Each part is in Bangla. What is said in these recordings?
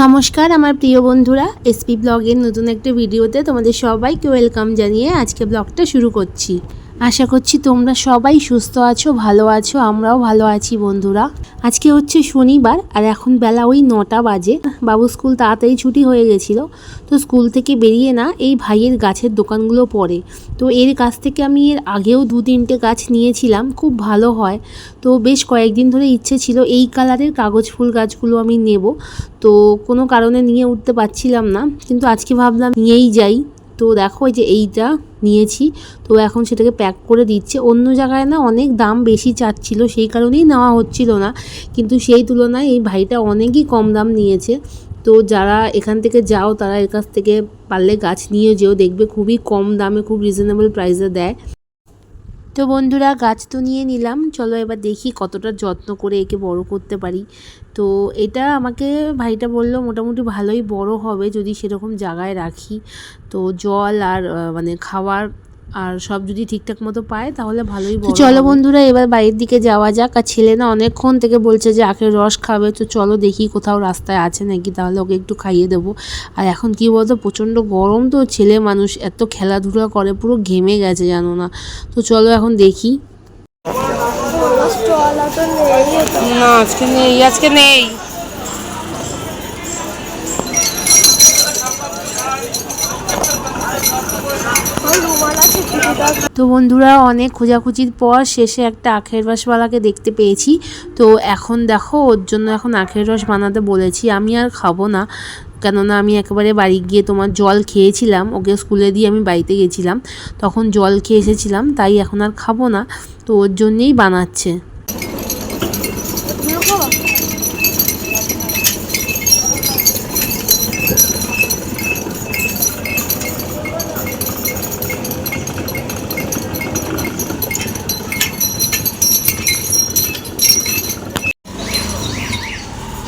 নমস্কার আমার প্রিয় বন্ধুরা, এসপি ব্লগের নতুন একটা ভিডিওতে তোমাদের সবাইকে ওয়েলকাম জানিয়ে আজকে ব্লগটা শুরু করছি। আশা করছি তোমরা সবাই সুস্থ আছো, ভালো আছো, আমরাও ভালো আছি বন্ধুরা। আজকে হচ্ছে শনিবার আর এখন বেলা ওই 9টা বাজে। বাবু স্কুল তাড়াতাড়ি ছুটি হয়ে গেছিলো, তো স্কুল থেকে বেরিয়ে না এই ভাইয়ের গাছের দোকানগুলো পড়ে। তো এর কাছ থেকে আমি এর আগেও 2-3টে গাছ নিয়েছিলাম, খুব ভালো হয়। তো বেশ কয়েকদিন ধরে ইচ্ছে ছিল এই কালারের কাগজ ফুল গাছগুলো আমি নেব, তো কোনো কারণে নিয়ে উঠতে পারছিলাম না, কিন্তু আজকে ভাবলাম নিয়েই যাই। তো দেখো এই যে এইটা নিয়েছি, তো এখন সেটাকে প্যাক করে দিচ্ছে। অন্য জায়গায় না অনেক দাম বেশি চাচ্ছিল, সেই কারণেই নেওয়া হচ্ছিল না, কিন্তু সেই তুলনায় এই ভাইটা অনেকই কম দাম নিয়েছে। তো যারা এখান থেকে যাও তারা এর কাছ থেকে পারলে গাছ নিয়ে যেও, দেখবে খুবই কম দামে খুব রিজনেবল প্রাইসে দেয়। তো বন্ধুরা গাছ তো নিয়ে নিলাম, চলো এবার দেখি কতটা যত্ন করে একে বড় করতে পারি। তো এটা আমাকে ভাইটা বলল মোটামুটি ভালোই বড় হবে যদি সেরকম জায়গায় রাখি। তো জল আর মানে খাবার আর সব যদি ঠিকঠাক মতো পায় তাহলে ভালোই বড় হবে। চলো বন্ধুরা এবার বাইরের দিকে যাওয়া যাক। আর ছেলে না অনেকক্ষণ থেকে বলছে যে আখের রস খাবে, তো চলো দেখি কোথাও রাস্তায় আছে নাকি, তাহলে ওকে একটু খাইয়ে দেবো। আর এখন কি বলতো, প্রচণ্ড গরম, তো ছেলে মানুষ এত খেলাধুলা করে পুরো ঘেমে গেছে জানো না। তো চলো এখন দেখি। না আজকে নেই, আজকে নেই। তো বন্ধুরা অনেক খোঁজাখুঁজির পর শেষে একটা আখের রসওয়ালাকে দেখতে পেয়েছি। তো এখন দেখো ওর জন্য এখন আখের রস বানাতে বলেছি। আমি আর খাবো না, কেননা আমি একেবারে বাড়ি গিয়ে তোমার জল খেয়েছিলাম, ওকে স্কুলে দিয়ে আমি বাড়িতে গেছিলাম, তখন জল খেয়ে এসেছিলাম, তাই এখন আর খাবো না। তো ওর জন্যেই বানাচ্ছে।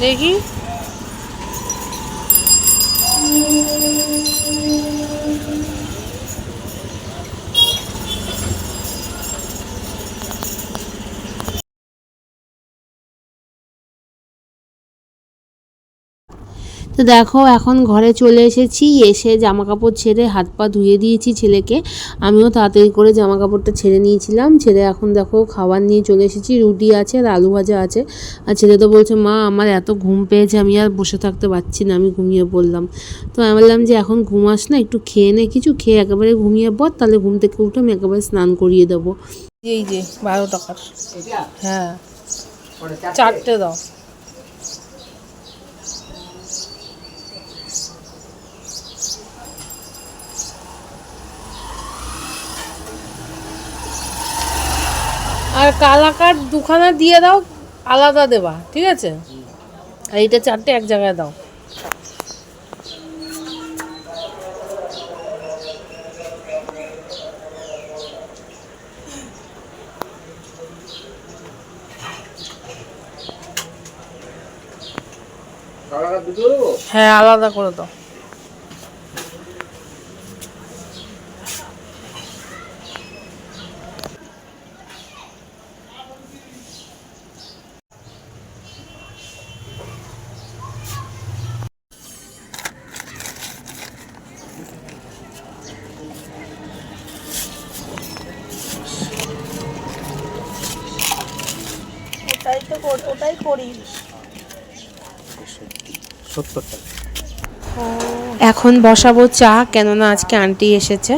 দেখি তো দেখো এখন ঘরে চলে এসেছি, এসে জামা কাপড় ছেড়ে হাত পা ধুয়ে দিয়েছি ছেলেকে। আমিও তাড়াতাড়ি করে জামা কাপড়টা ছেড়ে নিয়েছিলাম। ছেড়ে এখন দেখো খাবার নিয়ে চলে এসেছি, রুটি আছে আর আলু ভাজা আছে। আর ছেলে তো বলছে মা আমার এত ঘুম পেয়েছে আমি আর বসে থাকতে পারছি না, আমি ঘুমিয়ে পড়লাম। তো আমি বললাম যে এখন ঘুমাস না, একটু খেয়ে নে, কিছু খেয়ে একেবারে ঘুমিয়ে পড়, তাহলে ঘুম থেকে উঠে আমি একেবারে স্নান করিয়ে দেবো। এই যে 12 টাকার, হ্যাঁ 4টে দাও। আর কালাকার 2খানা দিয়ে দাও, আলাদা দেবা, ঠিক আছে? আর এইটা 4টে এক জায়গায় দাও। হ্যাঁ আলাদা করে দাও। ওটাই করি। 70 টাকা। এখন বসাবো চা, কেননা আজকে আন্টি এসেছে।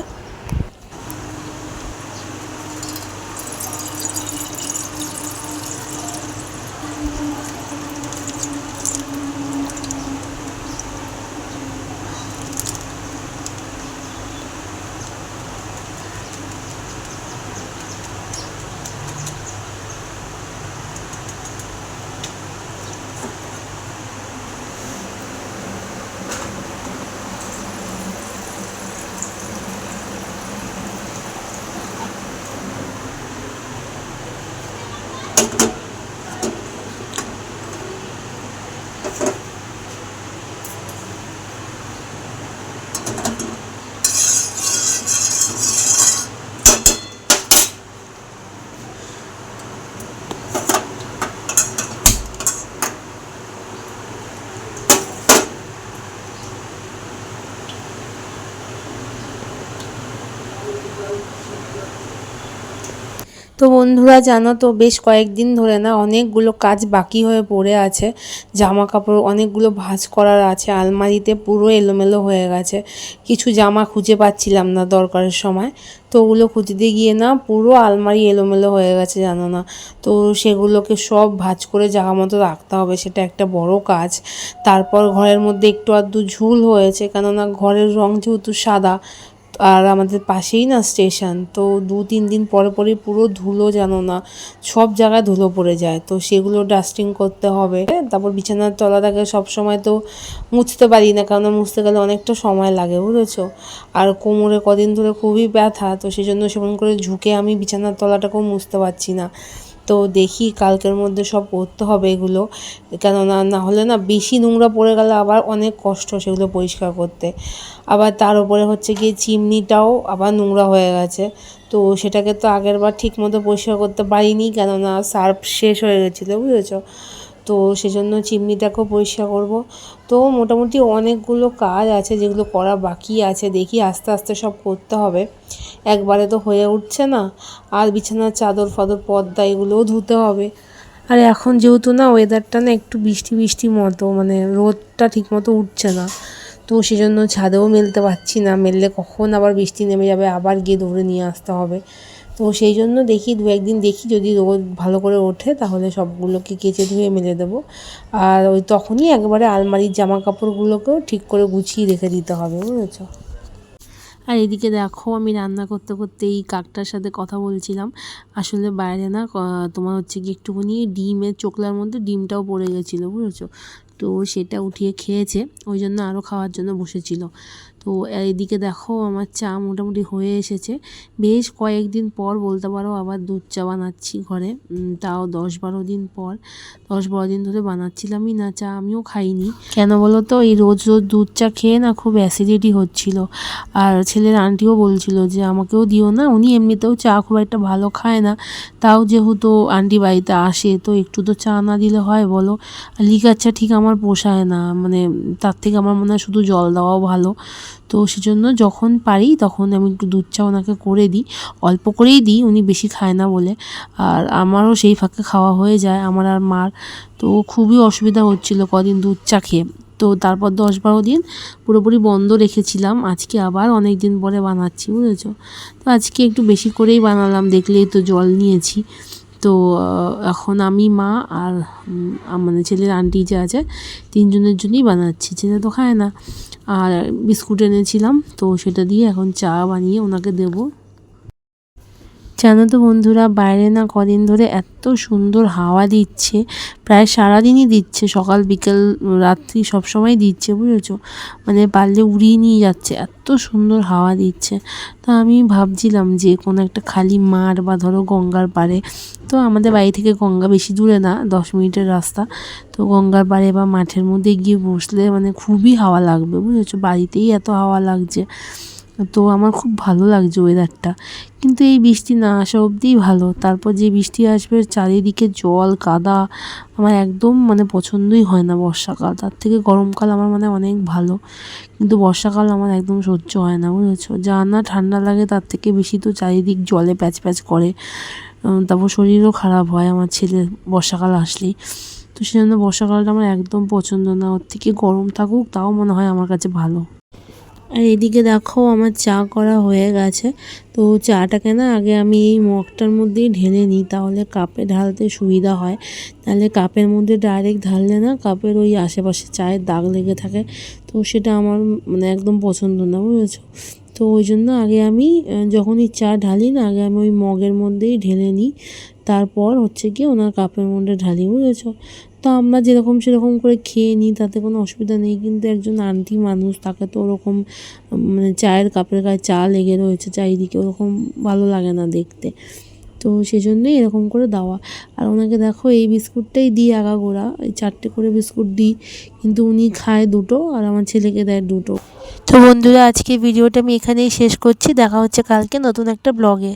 তো বন্ধুরা জানো তো বেশ কয়েকদিন ধরে না অনেকগুলো কাজ বাকি হয়ে পড়ে আছে। জামা কাপড় অনেকগুলো ভাঁজ করার আছে, আলমারিতে পুরো এলোমেলো হয়ে গেছে। কিছু জামা খুঁজে পাচ্ছিলাম না দরকারের সময়, তো ওগুলো খুঁজতে গিয়ে না পুরো আলমারি এলোমেলো হয়ে গেছে জানো না। তো সেগুলোকে সব ভাঁজ করে জায়গা মতো রাখতে হবে, সেটা একটা বড় কাজ। তারপর ঘরের মধ্যে একটু আধটু ঝুল হয়েছে, কেননা ঘরের রং যেহেতু সাদা আর আমাদের পাশেই না স্টেশন, তো 2-3 দিন পরে পরেই পুরো ধুলো জানো না, সব জায়গায় ধুলো পড়ে যায়। তো সেগুলো ডাস্টিং করতে হবে। তারপর বিছানার তলাটাকে সবসময় তো মুছতে পারি না, কারণ মুছতে গেলে অনেকটা সময় লাগে বুঝেছো। আর কোমরে কদিন ধরে খুবই ব্যথা, তো সেই জন্য সেমন করে ঝুঁকে আমি বিছানার তলাটাকেও মুছতে পারছি না। তো দেখি কালকের মধ্যে সব করতে হবে এগুলো, কেননা না হলে না বেশি নোংরা পড়ে গেলে আবার অনেক কষ্ট সেগুলো পরিষ্কার করতে। আবার তার উপরে হচ্ছে গিয়ে চিমনিটাও আবার নোংরা হয়ে গেছে, তো সেটাকে তো আগের বার ঠিক মতো পরিষ্কার করতে পারিনি, কেননা সার্ফ শেষ হয়ে গেছিলো বুঝেছো। তো সেজন্য চিমনিটাকেও পরিষ্কার করব। তো মোটামুটি অনেকগুলো কাজ আছে যেগুলো করা বাকি আছে, দেখি আস্তে আস্তে সব করতে হবে, একবারে তো হয়ে উঠছে না। আর বিছানার চাদর ফাদর পর্দা এগুলোও ধুতে হবে। আর এখন যেহেতু না ওয়েদারটা না একটু বৃষ্টি বৃষ্টি মতো, মানে রোদটা ঠিক মতো উঠছে না, তো সেজন্য ছাদেও মেলতে পারছি না, মেললে কখন আবার বৃষ্টি নেমে যাবে, আবার গিয়ে দৌড়ে নিয়ে আসতে হবে। তো সেই জন্য দেখি 2-1 দিন দেখি, যদি রোদ ভালো করে ওঠে তাহলে সবগুলোকে কেচে ধুয়ে মেলে দেবো। আর ওই তখনই একবারে আলমারির জামা কাপড়গুলোকেও ঠিক করে গুছিয়ে রেখে দিতে হবে বুঝেছো। আর এদিকে দেখো আমি রান্না করতে করতে এই কাকটার সাথে কথা বলছিলাম। আসলে বাইরে না তোমার হচ্ছে কি একটুখানি ডিমের চোকলার মধ্যে ডিমটাও পড়ে গেছিলো বুঝেছো, তো সেটা উঠিয়ে খেয়েছে, ওই জন্য আরও খাওয়ার জন্য বসেছিল। তো এদিকে দেখো আমার চা মোটামুটি হয়ে এসেছে। বেশ কয়েকদিন পর বলতে পারো আবার দুধ চা বানাচ্ছি ঘরে, তাও 10-12 দিন পর। 10-12 দিন ধরে বানাচ্ছিলামই না চা, আমিও খাইনি। কেন বলো তো, এই রোজ রোজ দুধ চা খেয়ে না খুব অ্যাসিডিটি হচ্ছিল। আর ছেলের আন্টিও বলছিল যে আমাকেও দিও না, উনি এমনিতেও চা খুব একটা ভালো খায় না, তাও যেহেতু আন্টি বাড়িতে আসে তো একটু তো চা না দিলে হয় বলো। আর লিকার চা ঠিক আমার পোষায় না, মানে তার থেকে আমার মনে হয় শুধু জল দেওয়াও ভালো। তো সেজন্য যখন পারি তখন আমি একটু দুধ চা ওনাকে করে দিই, অল্প করেই দিই, উনি বেশি খায় না বলে। আর আমারও সেই ফাঁকে খাওয়া হয়ে যায়, আমার আর মার। তো খুবই অসুবিধা হচ্ছিল কদিন দুধ চা খেয়ে, তো তারপর 10-12 দিন পুরোপুরি বন্ধ রেখেছিলাম। আজকে আবার অনেক দিন পরে বানাচ্ছি বুঝেছো। তো আজকে একটু বেশি করেই বানালাম, দেখলেই তো জল নিয়েছি। তো এখন আমি, মা আর মানে ছেলের আন্টি যে আছে, 3 জনের জন্যই বানাচ্ছি, ছেলে তো খায় না। আর বিস্কুট এনেছিলাম, তো সেটা দিয়ে এখন চা বানিয়ে ওনাকে দেবো। জানো তো বন্ধুরা, বাইরে না কদিন ধরে এত সুন্দর হাওয়া দিচ্ছে, প্রায় সারাদিনই দিচ্ছে, সকাল বিকেল রাত্রি সবসময় দিচ্ছে বুঝেছো। মানে পারলে উড়িয়ে নিয়ে যাচ্ছে, এত সুন্দর হাওয়া দিচ্ছে। তো আমি ভাবছিলাম যে কোনো একটা খালি মাঠ বা ধরো গঙ্গার পাড়ে, তো আমাদের বাড়ি থেকে গঙ্গা বেশি দূরে না, 10 মিনিটের রাস্তা, তো গঙ্গার পাড়ে বা মাঠের মধ্যে গিয়ে বসলে মানে খুবই হাওয়া লাগবে বুঝেছো, বাড়িতেই এত হাওয়া লাগছে। তো আমার খুব ভালো লাগছে ওয়েদারটা, কিন্তু এই বৃষ্টি না আসা অবধিই ভালো। তারপর যে বৃষ্টি আসবে চারিদিকে জল কাদা, আমার একদম মানে পছন্দই হয় না বর্ষাকাল, তার থেকে গরমকাল আমার মানে অনেক ভালো। কিন্তু বর্ষাকাল আমার একদম সহ্য হয় না বুঝেছো, যা না ঠান্ডা লাগে তার থেকে বেশি তো চারিদিক জলে প্যাচ প্যাচ করে, তারপর শরীরও খারাপ হয় আমার ছেলের বর্ষাকাল আসলেই। তো সেই জন্য বর্ষাকালটা আমার একদম পছন্দ না, ওর থেকে গরম থাকুক তাও মনে হয় আমার কাছে ভালো। আর এদিকে দেখো আমার চা করা হয়ে গেছে। তো চাটাকে না আগে আমি এই মগটার মধ্যেই ঢেলে নিই, তাহলে কাপে ঢালতে সুবিধা হয়। তাহলে কাপের মধ্যে ডাইরেক্ট ঢাললে না কাপের ওই আশেপাশে চায়ের দাগ লেগে থাকে, তো সেটা আমার মানে একদম পছন্দ না বুঝেছো। তো ওই জন্য আগে আমি যখনই চা ঢালি না, আগে আমি ওই মগের মধ্যেই ঢেলে নিই, তারপর হচ্ছে কি ওনার কাপের মধ্যে ঢালি বুঝেছো। তো আমরা যেরকম সেরকম করে খেয়ে নিই, তাতে কোনো অসুবিধা নেই, কিন্তু একজন আন্টি মানুষ, তাকে তো ওরকম মানে চায়ের কাপের গায়ে চা লেগে রয়েছে চারিদিকে, ওরকম ভালো লাগে না দেখতে। তো সেজন্যই এরকম করে দেওয়া। আর ওনাকে দেখো এই বিস্কুটটাই দিই আগাগোড়া, এই 4টে করে বিস্কুট দিই, কিন্তু উনি খায় 2টো আর আমার ছেলেকে দেয় 2টো। তো বন্ধুরা, আজকে ভিডিওটা আমি এখানেই শেষ করছি, দেখা হচ্ছে কালকে নতুন একটা ব্লগে।